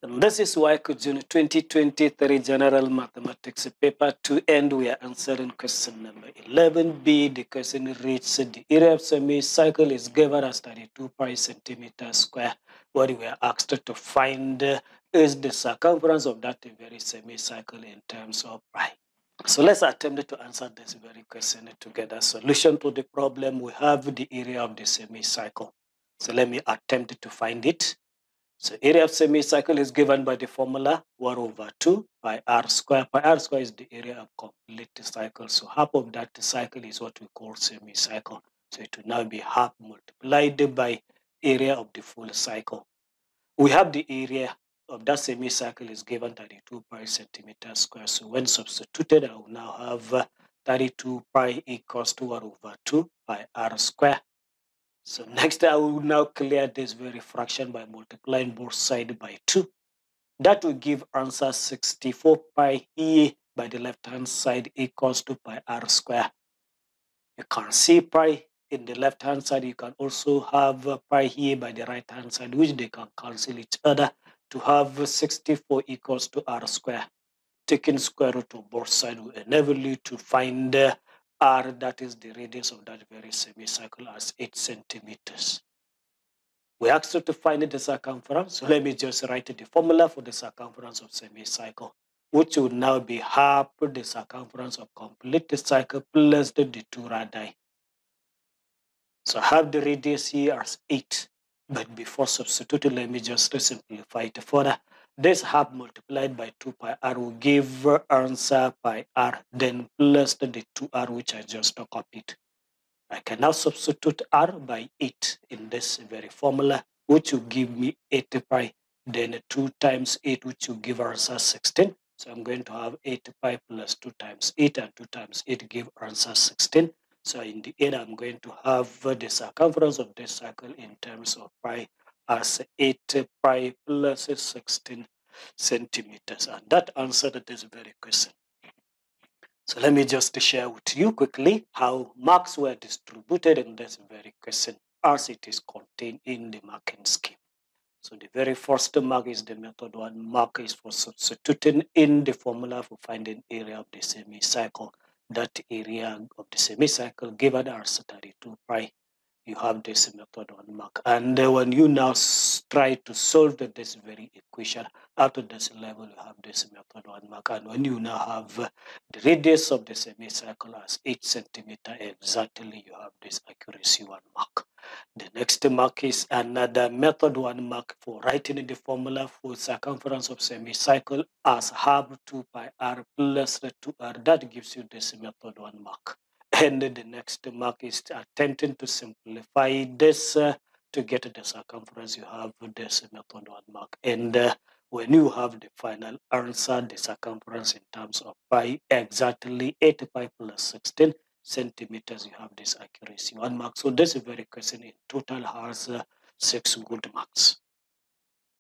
And this is WAEC June 2023 General Mathematics Paper 2, and we are answering question number 11b. The question reads, the area of semicircle is given as 32 pi centimeters square. What we are asked to find is the circumference of that very semicircle in terms of pi. So let's attempt to answer this very question together. Solution to the problem, we have the area of the semicircle. So let me attempt to find it. So area of semicircle is given by the formula 1 over 2 pi r square. Pi r square is the area of complete cycle. So half of that cycle is what we call semicircle. So it will now be half multiplied by area of the full cycle. We have the area of that semicircle is given 32 pi centimeters square. So when substituted, I will now have 32 pi equals to 1 over 2 pi r square. So next, I will now clear this very fraction by multiplying both sides by 2. That will give answer 64 pi e by the left-hand side equals to pi r square. You can see pi in the left-hand side. You can also have pi here by the right-hand side, which they can cancel each other to have 64 equals to r square. Taking square root of both sides will enable you to find r, that is the radius of that very semicircle, as 8 centimeters. We asked you to find the circumference, so let me just write the formula for the circumference of semicircle, which will now be half the circumference of complete cycle plus the 2 radii. So I have the radius here as 8, but before substituting, let me just simplify it further. This half multiplied by 2 pi r will give answer pi r, then plus the 2r, which I just copied. I can now substitute r by 8 in this very formula, which will give me 8 pi, then 2 times 8, which will give answer 16. So I'm going to have 8 pi plus 2 times 8, and 2 times 8 give answer 16. So in the end, I'm going to have the circumference of this circle in terms of pi as 8 pi plus 16 centimeters. And that answered this very question. So let me just share with you quickly how marks were distributed in this very question as it is contained in the marking scheme. So the very first mark is the method 1 mark is for substituting in the formula for finding area of the semicircle. That area of the semicircle given as 32 pi. You have this method 1 mark. And when you now try to solve this very equation, up to this level, you have this method 1 mark. And when you now have the radius of the semicircle as 8 centimeters exactly, you have this accuracy 1 mark. The next mark is another method 1 mark for writing the formula for circumference of semicircle as half 2 pi r plus 2r. That gives you this method 1 mark. And the next mark is attempting to simplify this to get the circumference. You have this method 1 mark. And when you have the final answer, the circumference in terms of pi, exactly 8 pi plus 16 centimeters, you have this accuracy 1 mark. So this very question in total has 6 good marks.